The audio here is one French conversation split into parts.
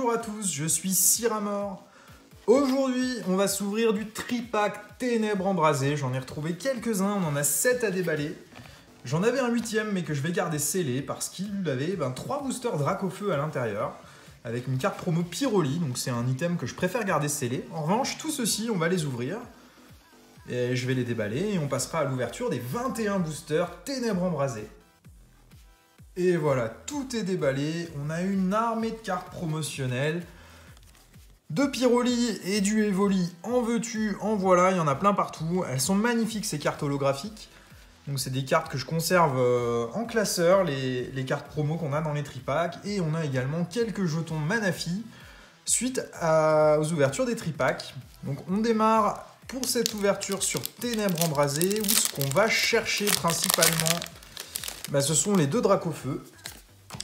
Bonjour à tous, je suis Cyramor. Aujourd'hui, on va s'ouvrir du tripack Ténèbres Embrasées. J'en ai retrouvé quelques-uns, on en a 7 à déballer. J'en avais un 8ème, mais que je vais garder scellé parce qu'il avait 3 boosters Dracofeu à l'intérieur, avec une carte promo Pyroli, donc c'est un item que je préfère garder scellé. En revanche, tout ceci, on va les ouvrir. Et je vais les déballer et on passera à l'ouverture des 21 boosters Ténèbres Embrasées. Et voilà, tout est déballé. On a une armée de cartes promotionnelles. De Pyroli et du Evoli, en veux-tu, en voilà, il y en a plein partout. Elles sont magnifiques ces cartes holographiques. Donc c'est des cartes que je conserve en classeur, les cartes promo qu'on a dans les tripacks. Et on a également quelques jetons Manafi suite aux ouvertures des tripacks. Donc on démarre pour cette ouverture sur Ténèbres Embrasées, où ce qu'on va chercher principalement, ce sont les deux Dracofeu.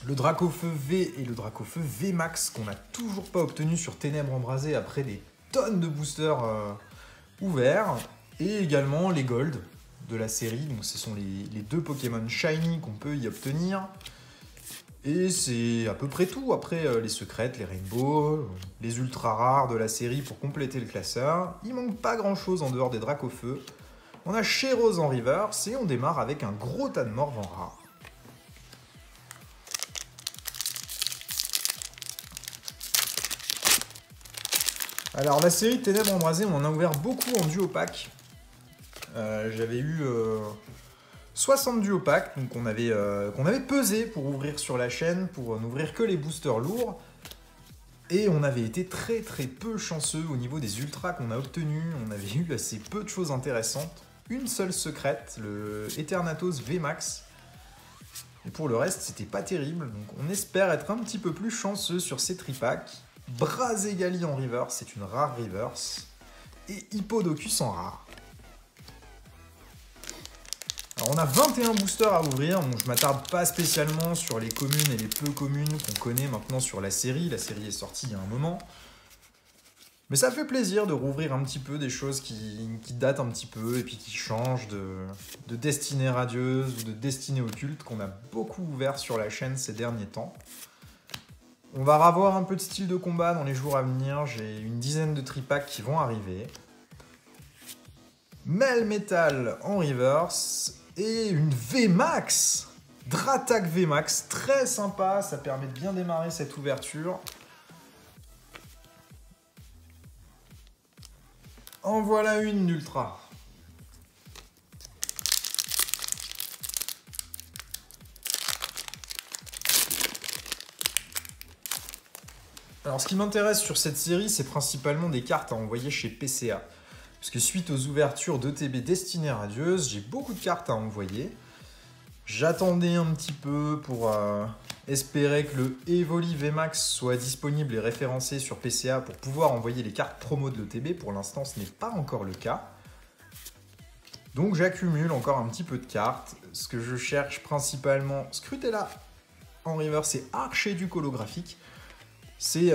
Le Dracofeu V et le Dracofeu V Max qu'on n'a toujours pas obtenu sur Ténèbres Embrasées après des tonnes de boosters ouverts. Et également les Gold de la série. Donc ce sont les deux Pokémon Shiny qu'on peut y obtenir. Et c'est à peu près tout. Après les secrètes, les Rainbow, les ultra rares de la série pour compléter le classeur. Il manque pas grand chose en dehors des Dracofeu. On a Chéros en reverse et on démarre avec un gros tas de morts en rare. Alors la série Ténèbres Embrasées, on en a ouvert beaucoup en duo pack. J'avais eu 60 duo pack, donc qu'on avait pesé pour ouvrir sur la chaîne, pour n'ouvrir que les boosters lourds. Et on avait été très peu chanceux au niveau des ultras qu'on a obtenus. On avait eu assez peu de choses intéressantes. Une seule secrète, le Eternatus VMAX. Et pour le reste, c'était pas terrible. Donc on espère être un petit peu plus chanceux sur ces tripacks. Brazegali en reverse, c'est une rare reverse. Et Hippodocus en rare. Alors on a 21 boosters à ouvrir, donc je m'attarde pas spécialement sur les communes et les peu communes qu'on connaît maintenant sur la série. La série est sortie il y a un moment. Mais ça fait plaisir de rouvrir un petit peu des choses qui datent un petit peu et puis qui changent de Destinée Radieuse ou de Destinée Occulte qu'on a beaucoup ouvert sur la chaîne ces derniers temps. On va revoir un peu de style de combat dans les jours à venir. J'ai une dizaine de tripacks qui vont arriver. Melmetal en reverse. Et une VMAX. Dratak VMAX. Très sympa. Ça permet de bien démarrer cette ouverture. En voilà une d'ultra. Alors ce qui m'intéresse sur cette série, c'est principalement des cartes à envoyer chez PCA. Parce que suite aux ouvertures d'ETB Destinée Radieuse, j'ai beaucoup de cartes à envoyer. J'attendais un petit peu pour espérer que le Evoli VMAX soit disponible et référencé sur PCA pour pouvoir envoyer les cartes promo de l'ETB. Pour l'instant, ce n'est pas encore le cas. Donc j'accumule encore un petit peu de cartes. Ce que je cherche principalement, Scrutella en reverse et Archéduc holographique. C'est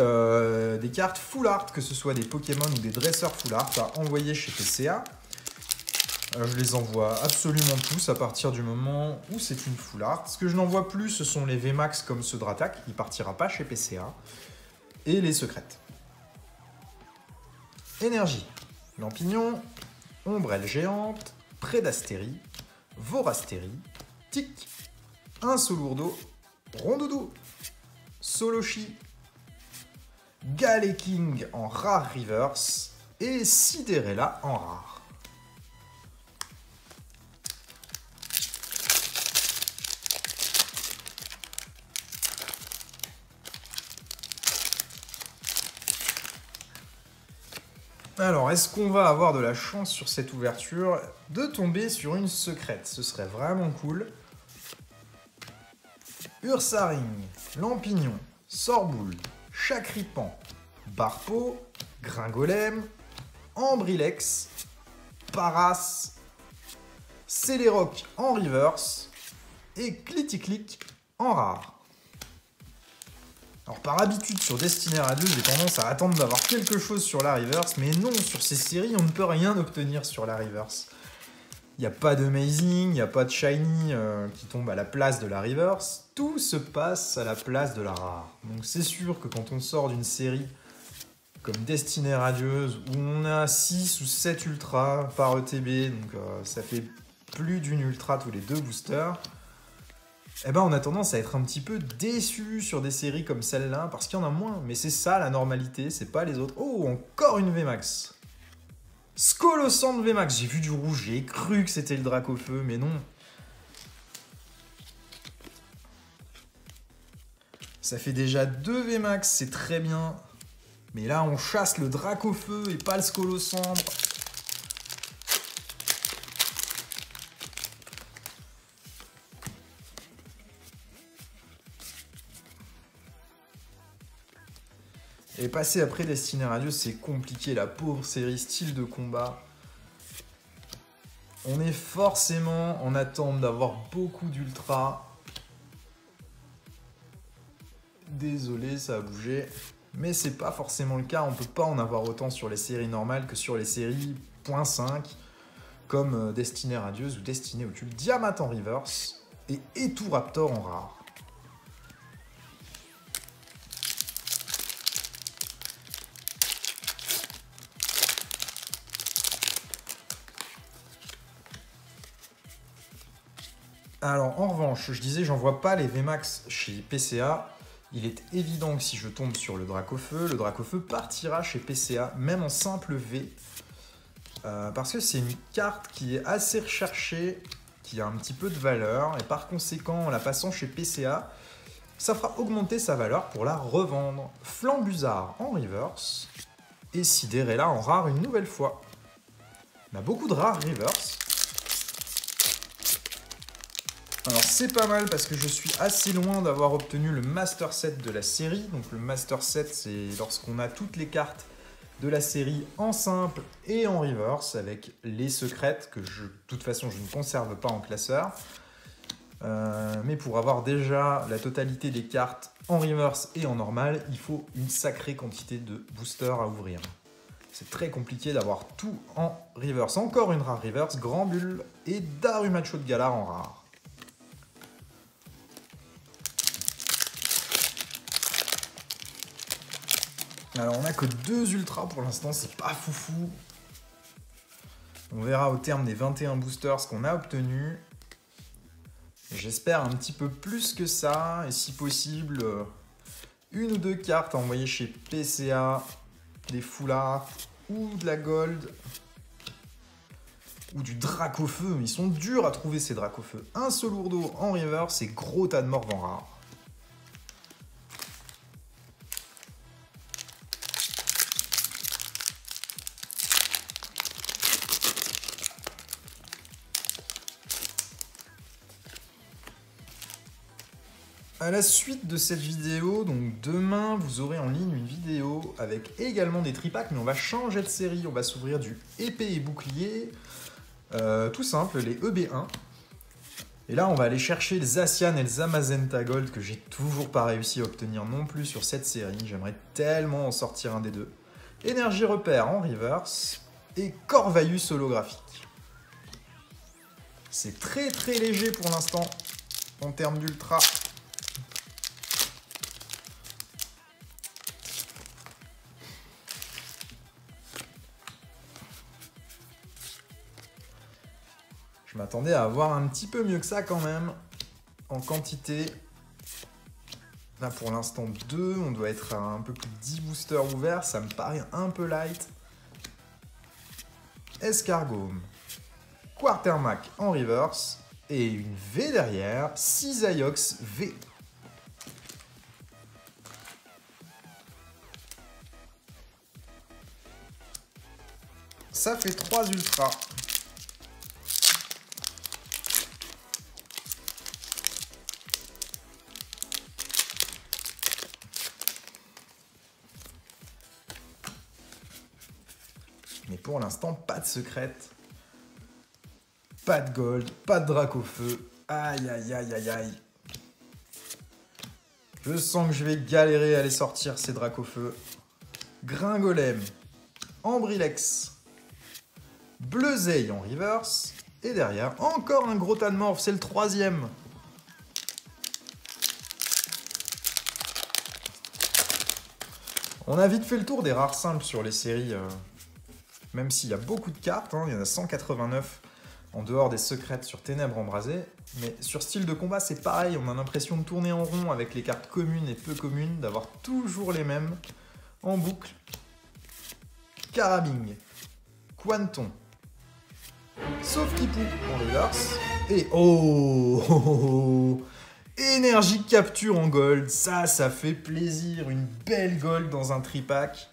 des cartes full art, que ce soit des Pokémon ou des dresseurs full art à envoyer chez PCA. Je les envoie absolument tous à partir du moment où c'est une full art. Ce que je n'envoie plus, ce sont les VMAX comme ceux de Dratak, il ne partira pas chez PCA. Et les secrètes. Énergie. Lampignon, Ombrelle géante, Prédastérie, Vorastérie, Tic, un Solourdo, Rondoudou, Solochi, Galeking en rare reverse et Sidérella en rare. Alors, est-ce qu'on va avoir de la chance sur cette ouverture de tomber sur une secrète? Ce serait vraiment cool. Ursaring, Lampignon, Sorboule, Chakripan, Barpo, Gringolem, Ambrilex, Paras, Céléroc en reverse et Cliticlic en rare. Alors par habitude sur Destinée Radieuse, j'ai tendance à attendre d'avoir quelque chose sur la reverse, mais non, sur ces séries, on ne peut rien obtenir sur la reverse. Il n'y a pas d'amazing, il n'y a pas de shiny qui tombe à la place de la reverse. Tout se passe à la place de la rare. Donc c'est sûr que quand on sort d'une série comme Destinée Radieuse, où on a 6 ou 7 ultras par ETB, donc ça fait plus d'une ultra tous les 2 boosters, eh ben on a tendance à être un petit peu déçu sur des séries comme celle-là, parce qu'il y en a moins. Mais c'est ça la normalité, c'est pas les autres. Oh, encore une VMAX. Skolosand VMAX, j'ai vu du rouge, j'ai cru que c'était le Dracofeu, mais non. Ça fait déjà 2 VMAX, c'est très bien. Mais là, on chasse le Dracofeu et pas le Skolosand. Et passer après Destinée Radieuse, c'est compliqué, la pauvre série style de combat. On est forcément en attente d'avoir beaucoup d'ultra. Désolé, ça a bougé. Mais c'est pas forcément le cas, on peut pas en avoir autant sur les séries normales que sur les séries .5, comme Destinée Radieuse ou Destinée au tube, Diamant en reverse et Eturaptor en rare. Alors en revanche, je disais j'en vois pas les VMAX chez PCA. Il est évident que si je tombe sur le Dracofeu partira chez PCA, même en simple V. Parce que c'est une carte qui est assez recherchée, qui a un petit peu de valeur, et par conséquent, en la passant chez PCA, ça fera augmenter sa valeur pour la revendre. Flambuzard en reverse, et Sidérella en rare une nouvelle fois. On a beaucoup de rares reverse. Alors c'est pas mal parce que je suis assez loin d'avoir obtenu le Master Set de la série. Donc le Master Set, c'est lorsqu'on a toutes les cartes de la série en simple et en reverse avec les secrètes que de toute façon je ne conserve pas en classeur. Mais pour avoir déjà la totalité des cartes en reverse et en normal, il faut une sacrée quantité de boosters à ouvrir. C'est très compliqué d'avoir tout en reverse. Encore une rare reverse, Grand Bull et Darumacho de Galar en rare. Alors on n'a que 2 ultras pour l'instant, c'est pas foufou. On verra au terme des 21 boosters ce qu'on a obtenu. J'espère un petit peu plus que ça, et si possible, une ou 2 cartes à envoyer chez PCA, des full art ou de la gold. Ou du Dracofeu, ils sont durs à trouver ces Dracofeu. Un seul lourdeau en reverse et gros tas de morts en rare. À la suite de cette vidéo, donc demain, vous aurez en ligne une vidéo avec également des tripacks, mais on va changer de série. On va s'ouvrir du épée et bouclier, tout simple, les EB1. Et là, on va aller chercher les Zacian et le Zamazenta Gold que j'ai toujours pas réussi à obtenir non plus sur cette série. J'aimerais tellement en sortir un des deux. Énergie repère en reverse et Corvaius holographique. C'est très très léger pour l'instant en termes d'ultra. Je m'attendais à avoir un petit peu mieux que ça quand même, en quantité. Là pour l'instant 2, on doit être à un peu plus de 10 boosters ouverts, ça me paraît un peu light. Escargot, Quartermac en reverse, et une V derrière, Cisaiox V. Ça fait 3 ultras. Mais pour l'instant, pas de secrète. Pas de gold, pas de Dracofeu. Aïe, aïe, aïe, aïe, aïe. Je sens que je vais galérer à les sortir, ces Dracofeu. Gringolem, Ambrilex, Bleuzeil en reverse Et derrière, encore un gros tas de morph, c'est le 3e. On a vite fait le tour des rares simples sur les séries, même s'il y a beaucoup de cartes, hein, il y en a 189 en dehors des secrètes sur Ténèbres Embrasées. Mais sur style de combat, c'est pareil, on a l'impression de tourner en rond avec les cartes communes et peu communes, d'avoir toujours les mêmes en boucle. Carabing, Quanton, sauf Kipu en reverse, et énergie capture en gold, ça fait plaisir, une belle gold dans un tripack.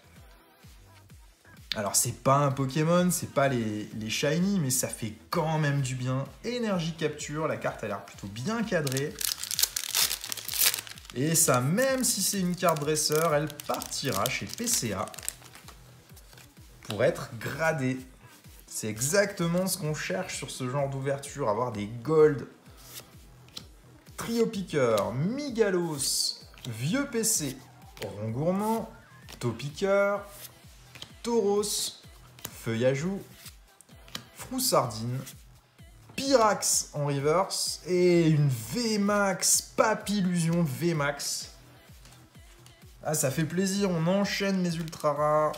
Alors c'est pas un Pokémon, c'est pas les shiny, mais ça fait quand même du bien. Énergie capture, la carte a l'air plutôt bien cadrée. Et ça, même si c'est une carte dresseur, elle partira chez PCA pour être gradée. C'est exactement ce qu'on cherche sur ce genre d'ouverture, avoir des gold. Trio Piqueur, Migalos, Vieux PC, Rond Gourmand, Topiqueur, Tauros, Feuillajou, Froussardine, Pyrax en reverse et une VMAX, Papillusion VMAX. Ah, ça fait plaisir, on enchaîne les ultra rares.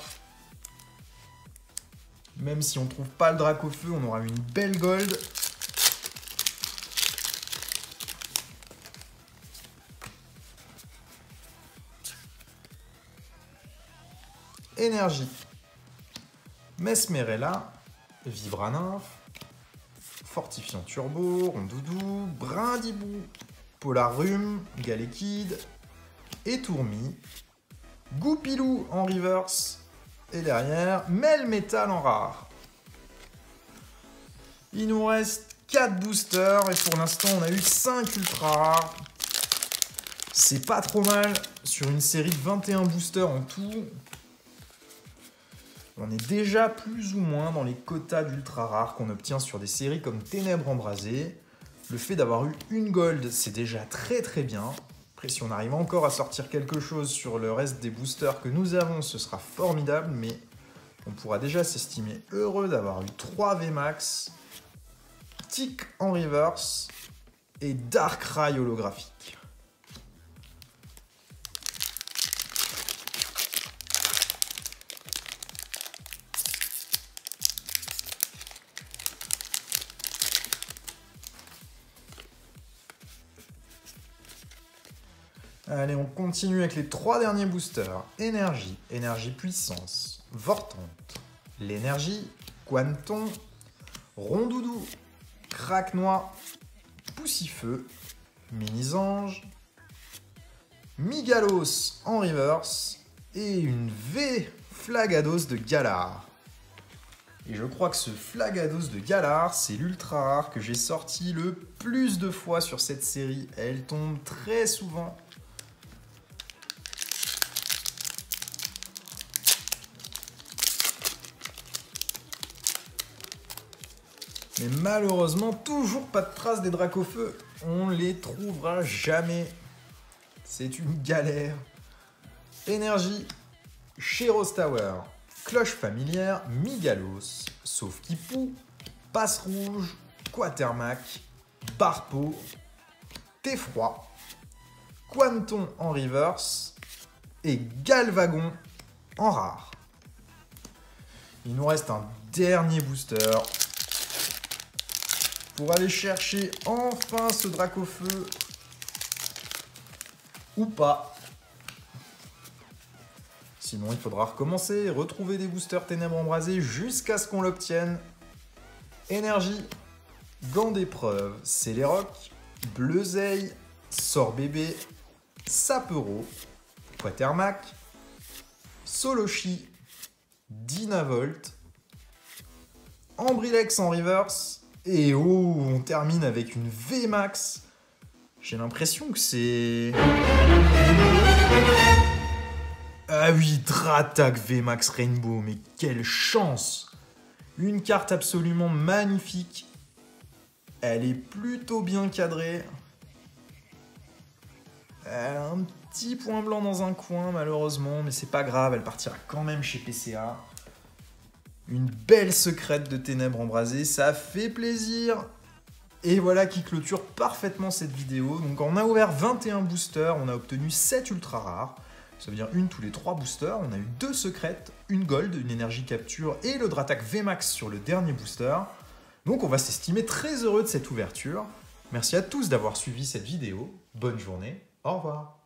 Même si on trouve pas le Dracofeu, on aura une belle gold. Énergie, Mesmerella, Vibra-Nymphe, Fortifiant Turbo, Rondoudou, Brindibou, Polarum, Galekid, Étourmi, Goupilou en reverse, et derrière, Melmetal en rare. Il nous reste 4 boosters, et pour l'instant, on a eu 5 ultra rares. C'est pas trop mal sur une série de 21 boosters en tout. On est déjà plus ou moins dans les quotas d'ultra rares qu'on obtient sur des séries comme Ténèbres Embrasées. Le fait d'avoir eu une gold, c'est déjà très très bien. Après, si on arrive encore à sortir quelque chose sur le reste des boosters que nous avons, ce sera formidable, mais on pourra déjà s'estimer heureux d'avoir eu 3 VMAX, Tic en reverse et Darkrai holographique. Allez, on continue avec les 3 derniers boosters. Énergie, Énergie Puissance, Vortante, l'énergie, Quanton, Rondoudou, Craquenois, Poussifeu, Mini-Ange, Migalos en reverse et une V Flagados de Galar. Et je crois que ce Flagados de Galar, c'est l'ultra rare que j'ai sorti le plus de fois sur cette série. Elle tombe très souvent. Mais malheureusement, toujours pas de traces des Dracofeu. On les trouvera jamais. C'est une galère. Énergie, Sheros Tower, Cloche familière, Migalos, Sauf Kipu, Passe Rouge, Quatermac, Barpo, Teffroi, Quanton en reverse et Galvagon en rare. Il nous reste un dernier booster pour aller chercher enfin ce Dracofeu. Ou pas. Sinon, il faudra recommencer, retrouver des boosters Ténèbres Embrasées jusqu'à ce qu'on l'obtienne. Énergie, Gant d'épreuve, Céléroc, Bleuzeille, Sorbébé, Sapero, Quatermac, Solochi, Dynavolt, Ambrilex en reverse, et oh, on termine avec une VMAX. J'ai l'impression que c'est... Ah oui, Dratak VMAX Rainbow, mais quelle chance! Une carte absolument magnifique. Elle est plutôt bien cadrée. Elle a un petit point blanc dans un coin, malheureusement, mais c'est pas grave, elle partira quand même chez PCA. Une belle secrète de ténèbres embrasées, ça fait plaisir. Et voilà qui clôture parfaitement cette vidéo. Donc on a ouvert 21 boosters, on a obtenu 7 ultra rares. Ça veut dire une tous les 3 boosters. On a eu 2 secrètes, une gold, une énergie capture et le Dratak VMAX sur le dernier booster. Donc on va s'estimer très heureux de cette ouverture. Merci à tous d'avoir suivi cette vidéo. Bonne journée, au revoir.